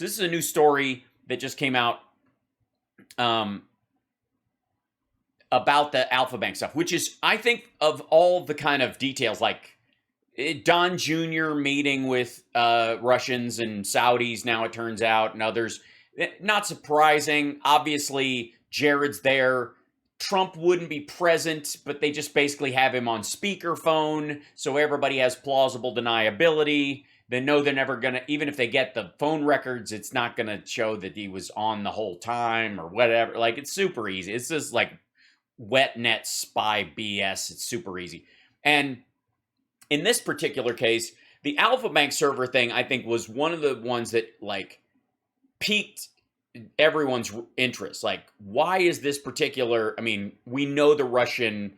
this is a new story that just came out um, about the Alpha Bank stuff, which is, I think, of all the kind of details, like Don Jr. meeting with Russians and Saudis, now it turns out, and others. Not surprising. Obviously, Jared's there. Trump wouldn't be present, but they just basically have him on speakerphone, so everybody has plausible deniability. They know they're never going to, even if they get the phone records, it's not going to show that he was on the whole time or whatever. Like, it's super easy. It's just like wet net spy BS. It's super easy. And in this particular case, the Alpha Bank server thing, I think, was one of the ones that, like, piqued everyone's interest. Like, why is this particular? I mean, we know the Russian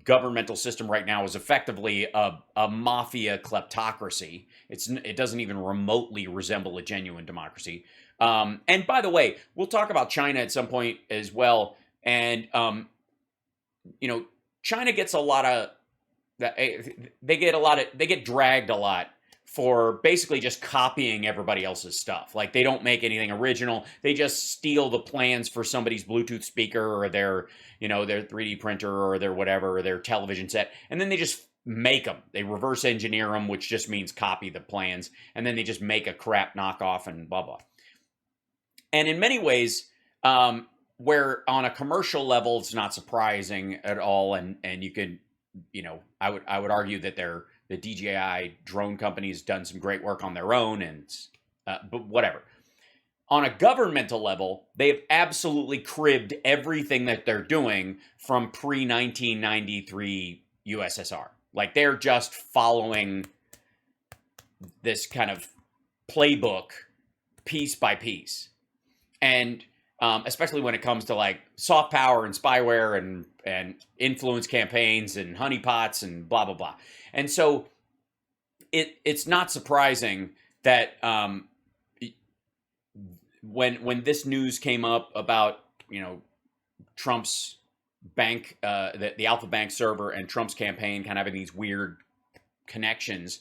governmental system right now is effectively a mafia kleptocracy. It doesn't even remotely resemble a genuine democracy. And by the way, we'll talk about China at some point as well. And China gets a lot of they get dragged a lot for basically just copying everybody else's stuff. Like, they don't make anything original. They just steal the plans for somebody's Bluetooth speaker or their 3D printer or their whatever, or their television set, and then they just make them. They reverse engineer them, which just means copy the plans, and then they just make a crap knockoff and blah blah. And in many ways, where on a commercial level it's not surprising at all, and you could, I would argue that the DJI drone company has done some great work on their own, and but whatever. On a governmental level, they have absolutely cribbed everything that they're doing from pre-1993 USSR. Like, they're just following this kind of playbook piece by piece. And especially when it comes to, like, soft power and spyware and influence campaigns and honeypots and blah, blah, blah. And so it's not surprising that when this news came up about, Trump's bank, the Alpha Bank server and Trump's campaign kind of having these weird connections,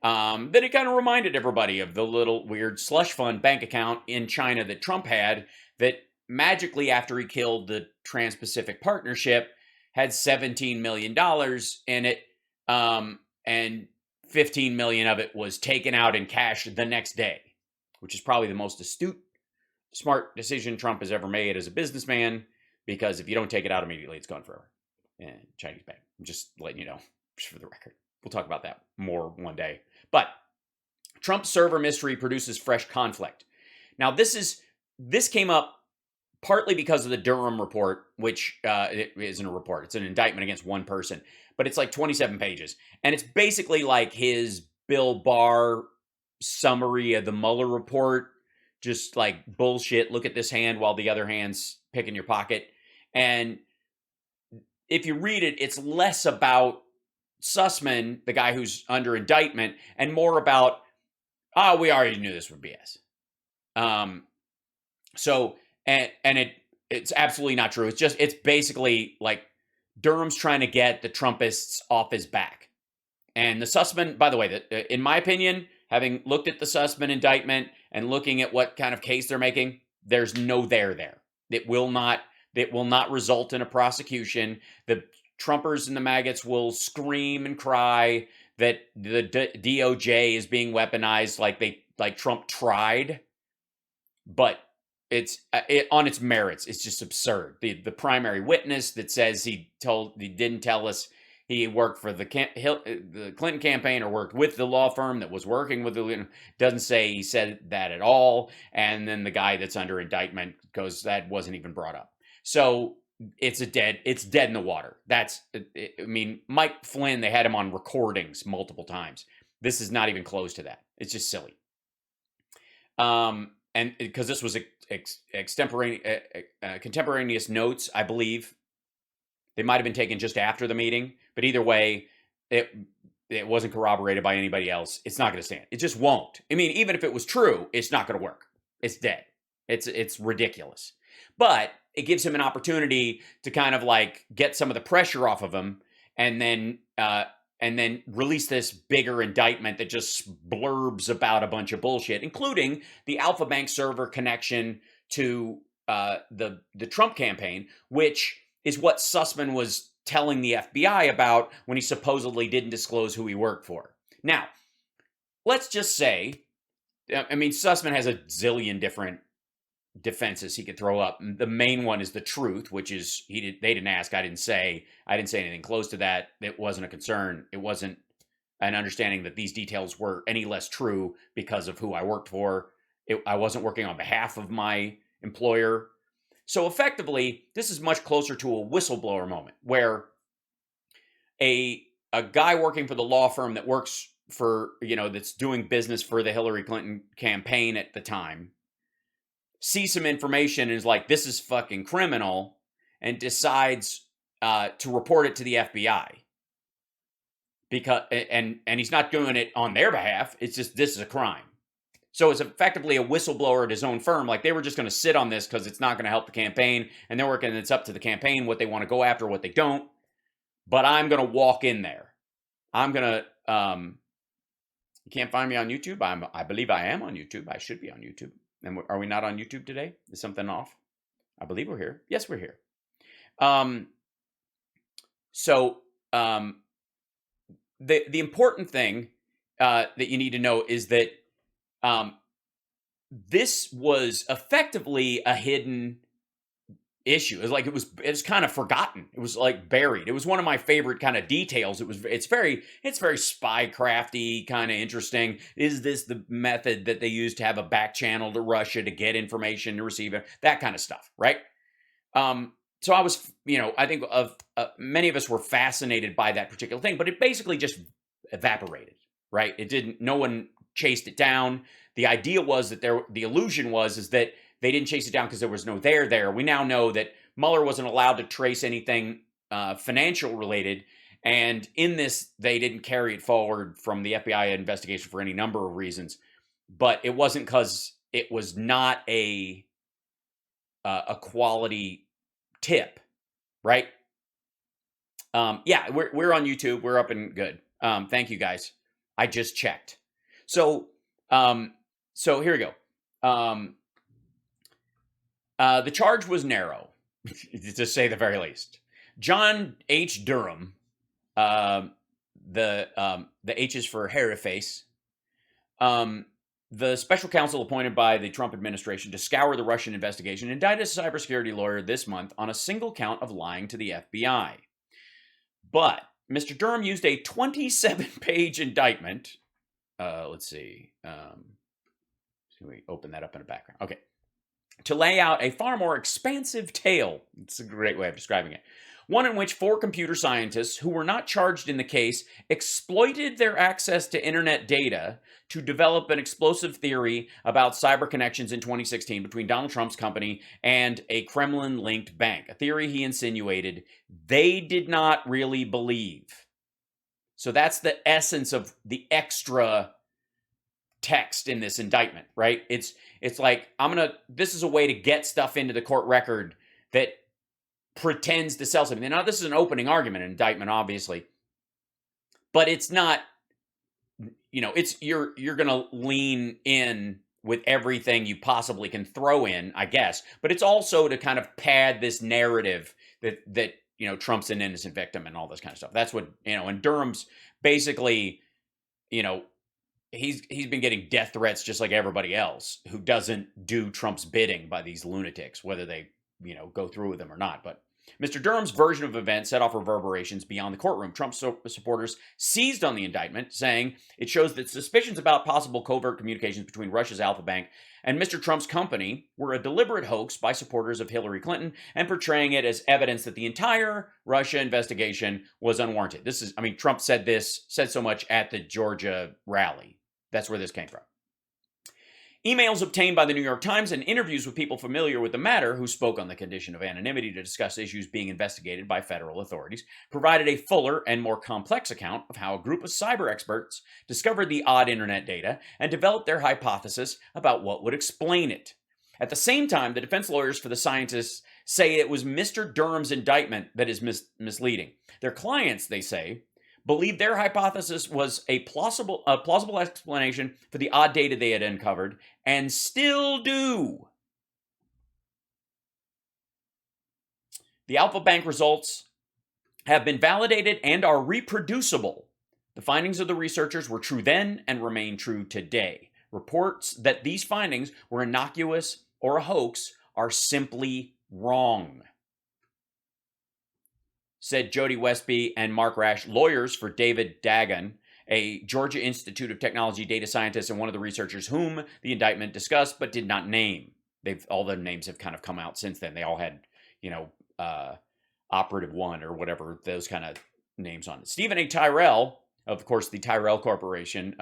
that it kind of reminded everybody of the little weird slush fund bank account in China that Trump had, that magically, after he killed the Trans-Pacific Partnership, had $17 million in it, and 15 million of it was taken out in cash the next day, which is probably the most astute, smart decision Trump has ever made as a businessman, because if you don't take it out immediately, it's gone forever. And Chinese bank. I'm just letting you know, just for the record. We'll talk about that more one day. But Trump's server mystery produces fresh conflict. Now, this came up partly because of the Durham report, which it isn't a report. It's an indictment against one person. But it's like 27 pages. And it's basically like his Bill Barr summary of the Mueller report. Just like bullshit. Look at this hand while the other hand's picking your pocket. And if you read it, it's less about Sussman, the guy who's under indictment, and more about, we already knew this would BS. It's absolutely not true. It's basically like Durham's trying to get the Trumpists off his back. And the Sussman, by the way, in my opinion, having looked at the Sussman indictment and looking at what kind of case they're making, there's no there. It will not result in a prosecution. The Trumpers and the maggots will scream and cry that the DOJ is being weaponized like Trump tried. But it's on its merits, it's just absurd. The primary witness that says he didn't tell us he worked for the Clinton campaign or worked with the law firm that was working with the, doesn't say he said that at all. And then the guy that's under indictment goes, that wasn't even brought up. So it's dead in the water. Mike Flynn, they had him on recordings multiple times. This is not even close to that. It's just silly. And because this was contemporaneous notes, I believe. They might have been taken just after the meeting, but either way, it wasn't corroborated by anybody else. It's not going to stand. It just won't. I mean, even if it was true, it's not going to work. It's dead. It's ridiculous. But it gives him an opportunity to kind of like get some of the pressure off of him, and then and then release this bigger indictment that just blurbs about a bunch of bullshit, including the Alpha Bank server connection to the Trump campaign, which is what Sussman was telling the FBI about when he supposedly didn't disclose who he worked for. Now, let's just say, I mean, Sussman has a zillion different defenses he could throw up. The main one is the truth, which is they didn't ask, I didn't say anything close to that. It wasn't a concern. It wasn't an understanding that these details were any less true because of who I worked for. I wasn't working on behalf of my employer. So effectively, this is much closer to a whistleblower moment where a guy working for the law firm that works for, that's doing business for the Hillary Clinton campaign at the time, sees some information and is like, this is fucking criminal, and decides to report it to the FBI. Because and he's not doing it on their behalf. It's just, this is a crime. So it's effectively a whistleblower at his own firm. Like, they were just going to sit on this because it's not going to help the campaign, and they're working, it's up to the campaign what they want to go after, what they don't. But I'm going to walk in there. I'm going to, you can't find me on YouTube. I believe I am on YouTube. I should be on YouTube. And are we not on YouTube today? Is something off? I believe we're here. Yes, we're here. The important thing that you need to know is that this was effectively a hidden issue. It was like it's kind of forgotten. It was like buried. It was one of my favorite kind of details. It's very spy crafty, kind of interesting. Is this the method that they used to have a back channel to Russia to get information, to receive it, that kind of stuff, right? So I was, I think many of us were fascinated by that particular thing, but it basically just evaporated, right? No one chased it down. The idea was that the illusion is that they didn't chase it down because there was no there. We now know that Mueller wasn't allowed to trace anything financial related. And in this, they didn't carry it forward from the FBI investigation for any number of reasons. But it wasn't because it was not a quality tip, right? Yeah, we're on YouTube. We're up and good. Thank you, guys. I just checked. So here we go. The charge was narrow, to say the very least. John H. Durham, the H is for Hairface, the special counsel appointed by the Trump administration to scour the Russian investigation, indicted a cybersecurity lawyer this month on a single count of lying to the FBI. But Mr. Durham used a 27-page indictment. Let's see. Can we open that up in the background? Okay. To lay out a far more expansive tale. It's a great way of describing it. One in which 4 computer scientists who were not charged in the case exploited their access to internet data to develop an explosive theory about cyber connections in 2016 between Donald Trump's company and a Kremlin-linked bank, a theory he insinuated they did not really believe. So that's the essence of the extra text in this indictment, right? It's like, this is a way to get stuff into the court record that pretends to sell something. Now, this is an opening argument, an indictment, obviously, but it's not, you're going to lean in with everything you possibly can throw in, I guess, but it's also to kind of pad this narrative that Trump's an innocent victim and all this kind of stuff. That's what, and Durham's basically, he's been getting death threats just like everybody else who doesn't do Trump's bidding by these lunatics, whether they, go through with them or not. But Mr. Durham's version of events set off reverberations beyond the courtroom. Trump supporters seized on the indictment, saying it shows that suspicions about possible covert communications between Russia's Alpha Bank and Mr. Trump's company were a deliberate hoax by supporters of Hillary Clinton and portraying it as evidence that the entire Russia investigation was unwarranted. Trump said so much at the Georgia rally. That's where this came from. Emails obtained by the New York Times and interviews with people familiar with the matter who spoke on the condition of anonymity to discuss issues being investigated by federal authorities provided a fuller and more complex account of how a group of cyber experts discovered the odd internet data and developed their hypothesis about what would explain it. At the same time, the defense lawyers for the scientists say it was Mr. Durham's indictment that is misleading. Their clients, they say, believed their hypothesis was a plausible explanation for the odd data they had uncovered, and still do. The Alpha Bank results have been validated and are reproducible. The findings of the researchers were true then and remain true today. Reports that these findings were innocuous or a hoax are simply wrong, said Jody Westby and Mark Rash, lawyers for David Dagan, a Georgia Institute of Technology data scientist and one of the researchers whom the indictment discussed but did not name. All the names have kind of come out since then. They all had, Operative One or whatever, those kind of names on it. Stephen A. Tyrell, of course, the Tyrell Corporation,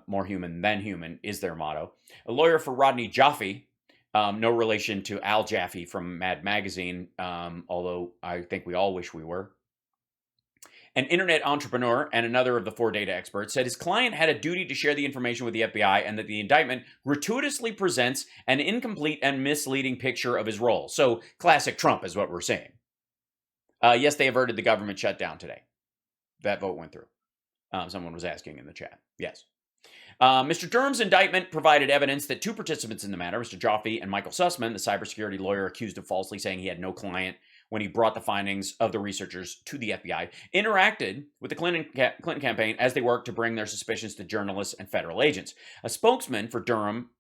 more human than human is their motto. A lawyer for Rodney Jaffe, no relation to Al Jaffe from Mad Magazine, although I think we all wish we were. An internet entrepreneur and another of the 4 data experts said his client had a duty to share the information with the FBI and that the indictment gratuitously presents an incomplete and misleading picture of his role. So, classic Trump is what we're saying. Yes, they averted the government shutdown today. That vote went through. Someone was asking in the chat. Yes. Mr. Durham's indictment provided evidence that 2 participants in the matter, Mr. Jaffe and Michael Sussman, the cybersecurity lawyer accused of falsely saying he had no client when he brought the findings of the researchers to the FBI, interacted with the Clinton campaign as they worked to bring their suspicions to journalists and federal agents. A spokesman for Durham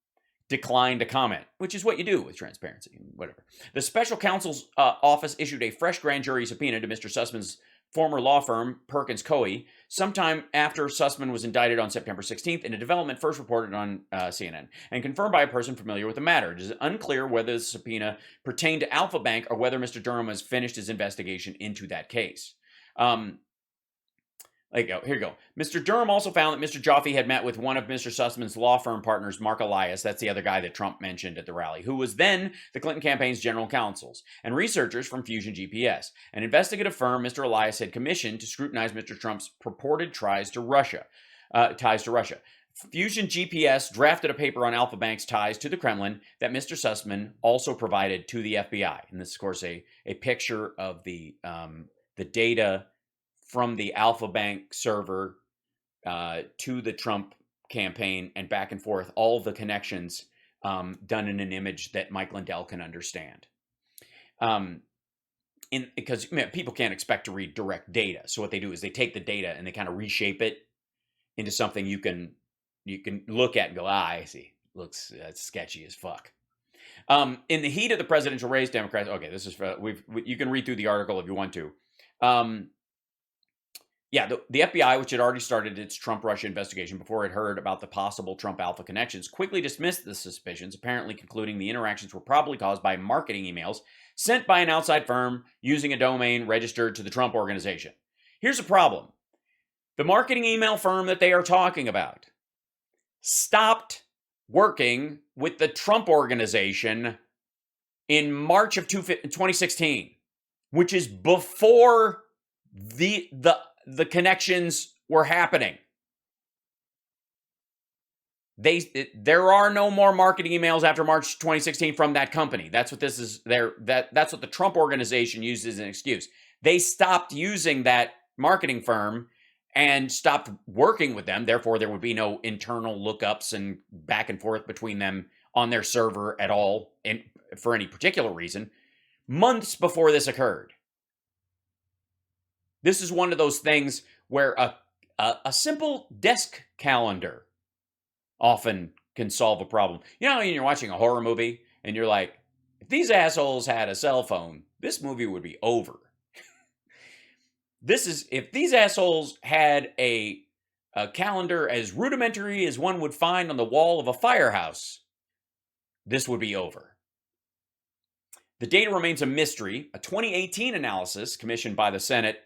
declined to comment, which is what you do with transparency, whatever. The special counsel's office issued a fresh grand jury subpoena to Mr. Sussman's former law firm, Perkins Coie, sometime after Sussman was indicted on September 16th in a development first reported on CNN and confirmed by a person familiar with the matter. It is unclear whether the subpoena pertained to Alpha Bank or whether Mr. Durham has finished his investigation into that case. Here you go. Mr. Durham also found that Mr. Jaffe had met with one of Mr. Sussman's law firm partners, Mark Elias, that's the other guy that Trump mentioned at the rally, who was then the Clinton campaign's general counsels, and researchers from Fusion GPS, an investigative firm Mr. Elias had commissioned to scrutinize Mr. Trump's purported ties to Russia. Fusion GPS drafted a paper on Alpha Bank's ties to the Kremlin that Mr. Sussman also provided to the FBI. And this is, of course, a picture of the data from the Alpha Bank server to the Trump campaign and back and forth, all the connections done in an image that Mike Lindell can understand. Because people can't expect to read direct data. So what they do is they take the data and they kind of reshape it into something you can look at and go, I see. Looks sketchy as fuck. In the heat of the presidential race, Democrats. Okay, this is you can read through the article if you want to. The FBI, which had already started its Trump-Russia investigation before it heard about the possible Trump-Alpha connections, quickly dismissed the suspicions, apparently concluding the interactions were probably caused by marketing emails sent by an outside firm using a domain registered to the Trump organization. Here's a problem. The marketing email firm that they are talking about stopped working with the Trump organization in March of 2016, which is before the connections were happening. There are no more marketing emails after March 2016 from that company. That's what this is. That's what the Trump organization used as an excuse. They stopped using that marketing firm and stopped working with them. Therefore, there would be no internal lookups and back and forth between them on their server at all, and for any particular reason, months before this occurred. This is one of those things where a simple desk calendar often can solve a problem. You know, when you're watching a horror movie and you're like, if these assholes had a cell phone, this movie would be over. If these assholes had a calendar as rudimentary as one would find on the wall of a firehouse, this would be over. The data remains a mystery. A 2018 analysis commissioned by the Senate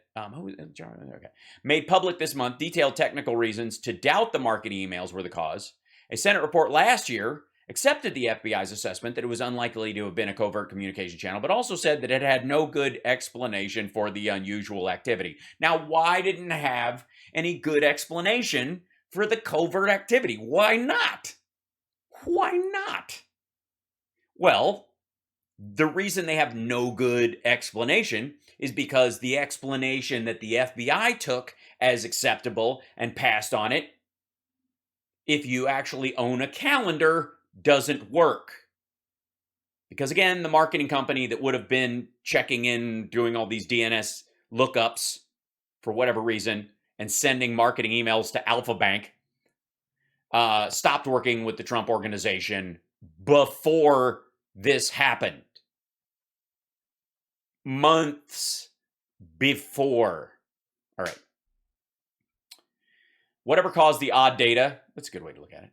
made public this month detailed technical reasons to doubt the marketing emails were the cause. A Senate report last year accepted the FBI's assessment that it was unlikely to have been a covert communication channel, but also said that it had no good explanation for the unusual activity. Now, why didn't it have any good explanation for the covert activity? Why not? Why not? Well, The reason they have no good explanation is because the explanation that the FBI took as acceptable and passed on it, if you actually own a calendar, doesn't work. Because again, the marketing company that would have been checking in, doing all these DNS lookups for whatever reason, and sending marketing emails to Alpha Bank, stopped working with the Trump organization before this happened. Months before. All right. Whatever caused the odd data, that's a good way to look at it,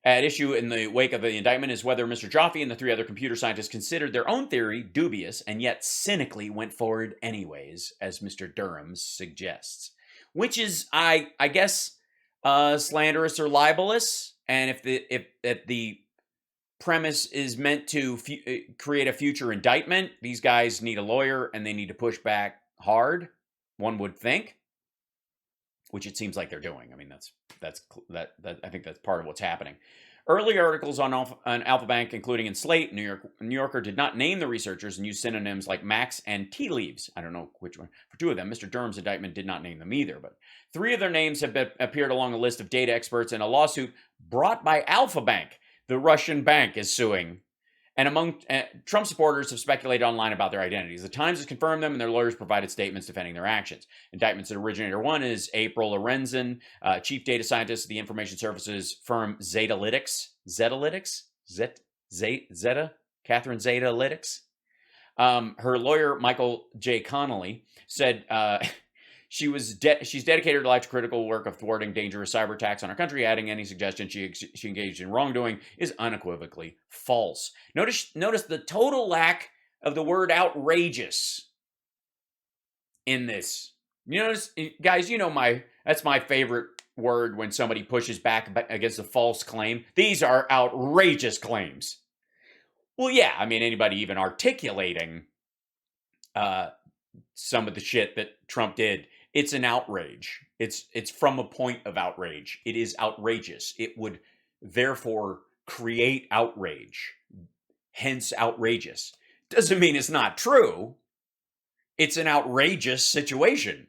at issue in the wake of the indictment is whether Mr. Jaffe and the 3 other computer scientists considered their own theory dubious and yet cynically went forward anyways, as Mr. Durham suggests. Which is, I guess, slanderous or libelous. And if the premise is meant to create a future indictment, these guys need a lawyer and they need to push back hard, one would think. Which it seems like they're doing. I mean, that I think that's part of what's happening. Early articles on Alpha Bank, including in Slate, New Yorker, did not name the researchers and used synonyms like Max and tea leaves. I don't know which one. For 2 of them, Mr. Durham's indictment did not name them either, but 3 of their names have appeared along a list of data experts in a lawsuit brought by Alpha Bank. The Russian bank is suing. And among Trump supporters have speculated online about their identities. The Times has confirmed them, and their lawyers provided statements defending their actions. Indictments that originator 1 is April Lorenzen, chief data scientist of the information services firm Zetalytics. Catherine Zetalytics. Her lawyer, Michael J. Connolly, said she's dedicated her life to critical work of thwarting dangerous cyber attacks on our country, adding any suggestion she engaged in wrongdoing is unequivocally false. Notice the total lack of the word outrageous in this. You notice, guys, that's my favorite word when somebody pushes back against a false claim. These are outrageous claims. Well, yeah, I mean, anybody even articulating some of the shit that Trump did, it's an outrage. It's from a point of outrage. It is outrageous. It would therefore create outrage. Hence outrageous. Doesn't mean it's not true. It's an outrageous situation.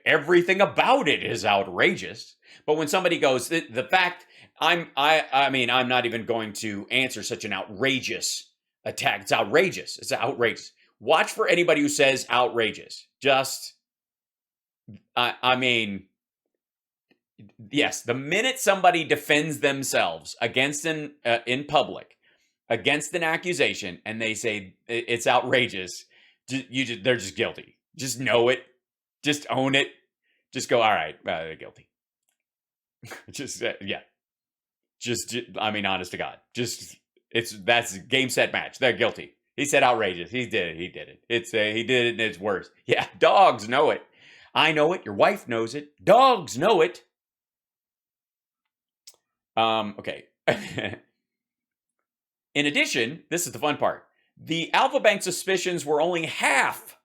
Everything about it is outrageous. But when somebody goes, the fact, I'm not even going to answer such an outrageous attack. It's outrageous. It's outrageous. Watch for anybody who says outrageous. Just, yes, the minute somebody defends themselves against in public, against an accusation, and they say it's outrageous, they're just guilty. Just know it. Just own it. Just go, all right, they're guilty. Yeah. Honest to God. That's game, set, match. They're guilty. He said outrageous. He did it. He did it. He did it and it's worse. Yeah, dogs know it. I know it. Your wife knows it. Dogs know it. Okay. In addition, this is the fun part. The Alpha Bank suspicions were only half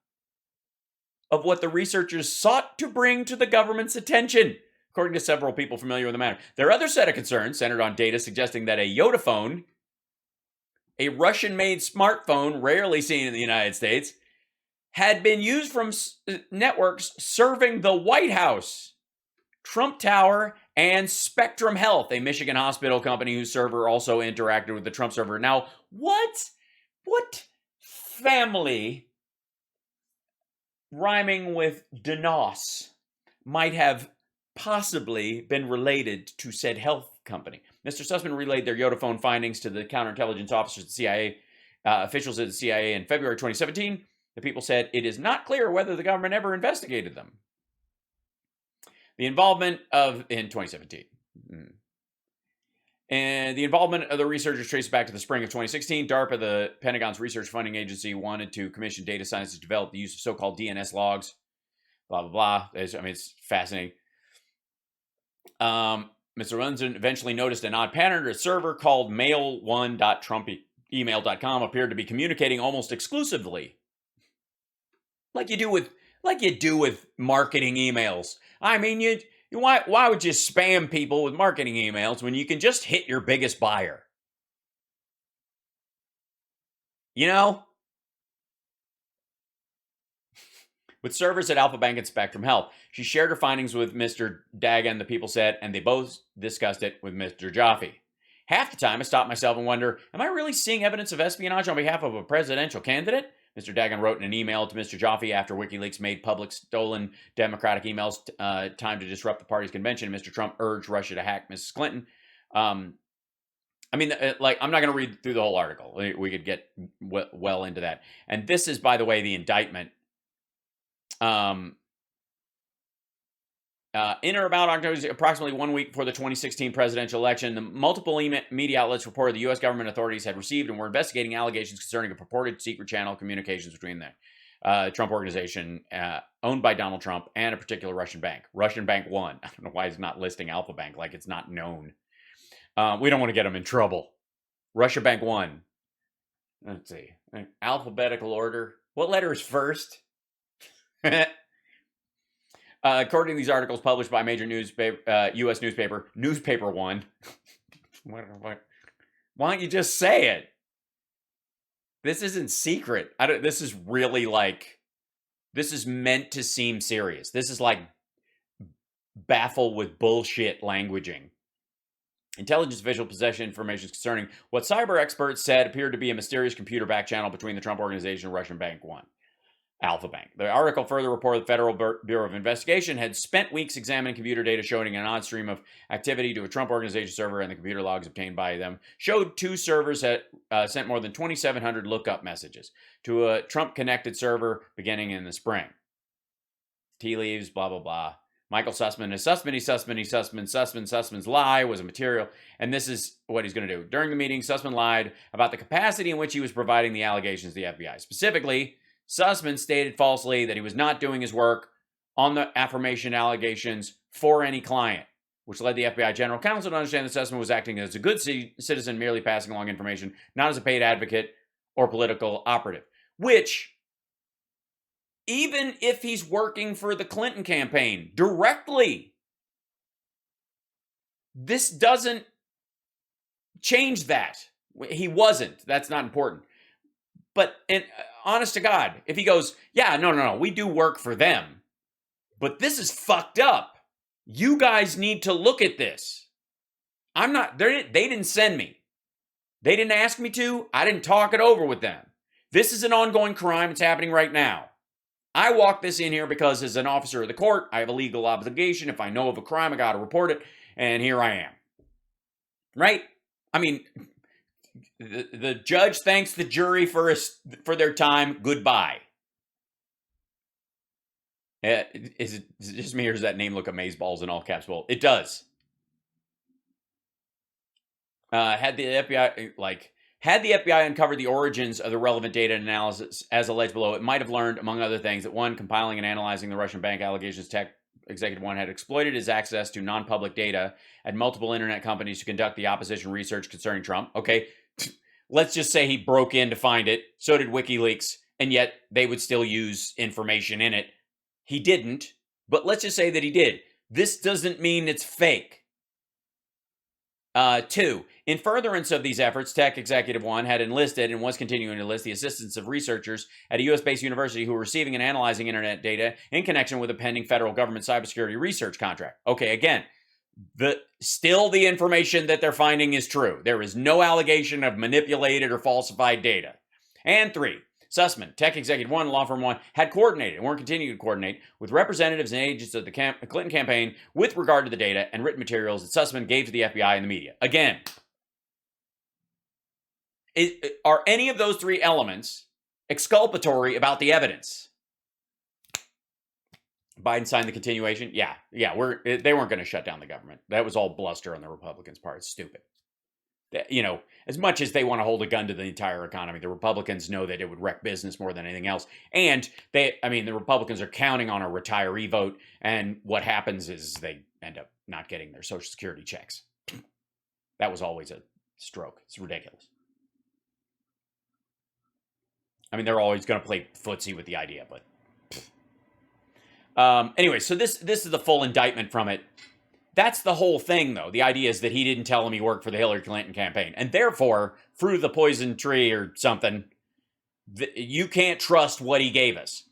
of what the researchers sought to bring to the government's attention, according to several people familiar with the matter. Their other set of concerns centered on data suggesting that a Yoda phone, a Russian-made smartphone rarely seen in the United States, had been used from networks serving the White House, Trump Tower, and Spectrum Health, a Michigan hospital company whose server also interacted with the Trump server. Now, what family rhyming with DeNos might have possibly been related to said health company? Mr. Sussman relayed their Yoda phone findings to the counterintelligence officers at the CIA, officials at the CIA in February 2017. The people said it is not clear whether the government ever investigated them. The involvement in 2017. And the involvement of the researchers traces back to the spring of 2016. DARPA, the Pentagon's research funding agency, wanted to commission data scientists to develop the use of so-called DNS logs. Blah, blah, blah. It's fascinating. Mr. Lunzen eventually noticed an odd pattern. A server called mail1.trumpemail.com appeared to be communicating almost exclusively, like you do with marketing emails. I mean, why would you spam people with marketing emails when you can just hit your biggest buyer? You know, with servers at Alpha Bank and Spectrum Health. She shared her findings with Mr. Dagan, the People said, and they both discussed it with Mr. Jaffe. Half the time, I stop myself and wonder, am I really seeing evidence of espionage on behalf of a presidential candidate? Mr. Dagan wrote in an email to Mr. Jaffe after WikiLeaks made public stolen Democratic emails time to disrupt the party's convention. Mr. Trump urged Russia to hack Mrs. Clinton. I'm not going to read through the whole article. We could get well into that. And this is, by the way, the indictment. In or about October, approximately 1 week before the 2016 presidential election, the multiple media outlets reported the U.S. government authorities had received and were investigating allegations concerning a purported secret channel of communications between the Trump organization owned by Donald Trump and a particular Russian bank. Russian Bank 1. I don't know why he's not listing Alpha Bank like it's not known. We don't want to get them in trouble. Russia Bank 1. Let's see. Alphabetical order. What letter is first? According to these articles published by a major newspaper, U.S. newspaper, Newspaper One. Why don't you just say it? This isn't secret. This is really this is meant to seem serious. This is like baffle with bullshit languaging. Intelligence official possession information concerning what cyber experts said appeared to be a mysterious computer back channel between the Trump organization and Russian Bank 1. Alpha Bank. The article further reported the Federal Bureau of Investigation had spent weeks examining computer data showing an odd stream of activity to a Trump organization server, and the computer logs obtained by them showed two servers had sent more than 2,700 lookup messages to a Trump-connected server beginning in the spring. Tea leaves, blah, blah, blah. Michael Sussman is Sussman's lie was a material, and this is what he's going to do. During the meeting, Sussman lied about the capacity in which he was providing the allegations to the FBI. Specifically, Sussman stated falsely that he was not doing his work on the affirmation allegations for any client, which led the FBI general counsel to understand that Sussman was acting as a good citizen, merely passing along information, not as a paid advocate or political operative. Which, even if he's working for the Clinton campaign directly, this doesn't change that. He wasn't. That's not important. But honest to God, if he goes, yeah, no, we do work for them, but this is fucked up. You guys need to look at this. They didn't send me. They didn't ask me to. I didn't talk it over with them. This is an ongoing crime. It's happening right now. I walked this in here because as an officer of the court, I have a legal obligation. If I know of a crime, I got to report it. And here I am. Right? I mean, the judge thanks the jury for their time. Goodbye. Is it just me or does that name look amazeballs in all caps? Well, it does. Had the FBI uncovered the origins of the relevant data analysis as alleged below, it might have learned, among other things, that one, compiling and analyzing the Russian bank allegations, Tech Executive One had exploited his access to non-public data at multiple internet companies to conduct the opposition research concerning Trump. Okay, let's just say he broke in to find it. So did WikiLeaks, and yet they would still use information in it. He didn't, but let's just say that he did. This doesn't mean it's fake. 2, in furtherance of these efforts, Tech Executive One had enlisted and was continuing to enlist the assistance of researchers at a U.S.-based university who were receiving and analyzing internet data in connection with a pending federal government cybersecurity research contract. Okay, again, still the information that they're finding is true. There is no allegation of manipulated or falsified data. And 3, Sussman, Tech Executive One, Law Firm One, had coordinated and were continuing to coordinate with representatives and agents of the Clinton campaign with regard to the data and written materials that Sussman gave to the FBI and the media. Again, are any of those 3 elements exculpatory about the evidence? Biden signed the continuation? Yeah, they weren't going to shut down the government. That was all bluster on the Republicans' part. It's stupid. As much as they want to hold a gun to the entire economy, the Republicans know that it would wreck business more than anything else. And the Republicans are counting on a retiree vote. And what happens is they end up not getting their Social Security checks. That was always a stroke. It's ridiculous. I mean, they're always going to play footsie with the idea, but anyway, so this is the full indictment from it. That's the whole thing, though. The idea is that he didn't tell him he worked for the Hillary Clinton campaign. And therefore, fruit of the poison tree or something, You can't trust what he gave us.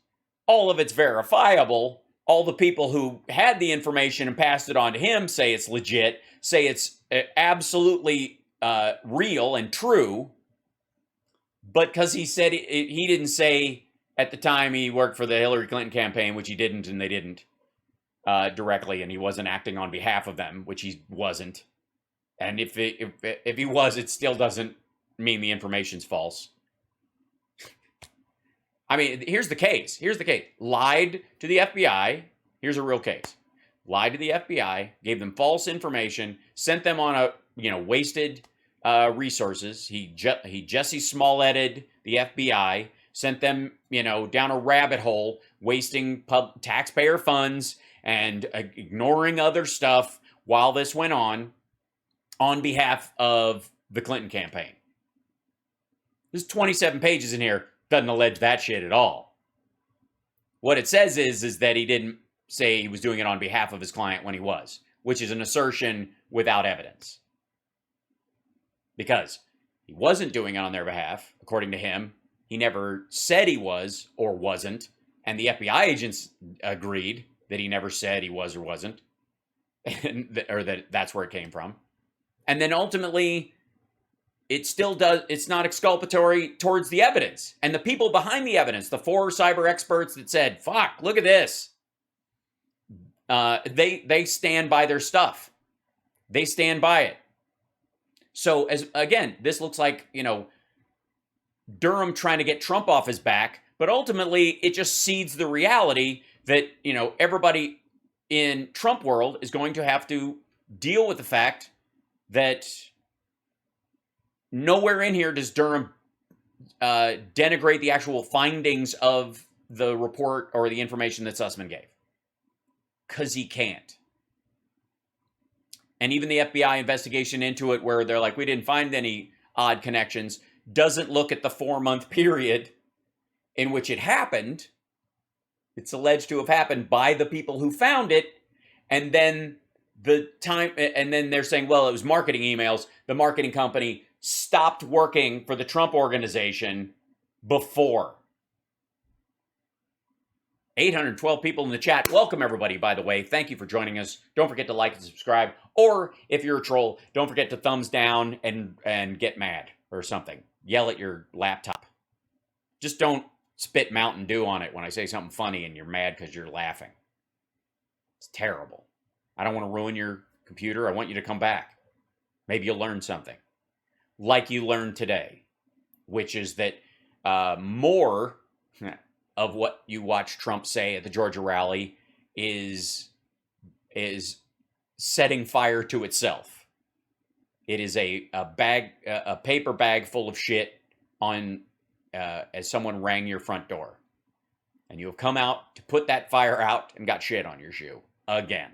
All of it's verifiable. All the people who had the information and passed it on to him say it's legit, say it's absolutely real and true. But because he said he didn't say at the time he worked for the Hillary Clinton campaign, which he didn't, and they didn't directly, and he wasn't acting on behalf of them, which he wasn't. And if he was, it still doesn't mean the information's false. I mean, here's the case. Lied to the FBI. Here's a real case. Lied to the FBI, gave them false information, sent them on wasted resources. He Jesse Smolletted the FBI, sent them, down a rabbit hole, wasting taxpayer funds and ignoring other stuff while this went on behalf of the Clinton campaign. There's 27 pages in here. Doesn't allege that shit at all. What it says is that he didn't say he was doing it on behalf of his client when he was, which is an assertion without evidence. Because he wasn't doing it on their behalf, according to him. He never said he was or wasn't, and the FBI agents agreed that he never said he was or wasn't, or that that's where it came from. And then ultimately, it's not exculpatory towards the evidence. And the people behind the evidence, the 4 cyber experts that said, fuck, look at this. They stand by their stuff. They stand by it. So, again, this looks like, Durham trying to get Trump off his back, but ultimately it just seeds the reality that, everybody in Trump world is going to have to deal with the fact that nowhere in here does Durham denigrate the actual findings of the report or the information that Sussman gave. Because he can't. And even the FBI investigation into it, where they're like, we didn't find any odd connections, doesn't look at the 4-month period in which it happened. It's alleged to have happened by the people who found it. And then they're saying, well, it was marketing emails. The marketing company stopped working for the Trump organization before. 812 people in the chat. Welcome, everybody, by the way. Thank you for joining us. Don't forget to like and subscribe. Or, if you're a troll, don't forget to thumbs down and get mad or something. Yell at your laptop. Just don't spit Mountain Dew on it when I say something funny and you're mad because you're laughing. It's terrible. I don't want to ruin your computer. I want you to come back. Maybe you'll learn something. Like you learned today. Which is that more of what you watch Trump say at the Georgia rally is setting fire to itself. It is a paper bag full of shit on as someone rang your front door. And you have come out to put that fire out and got shit on your shoe again.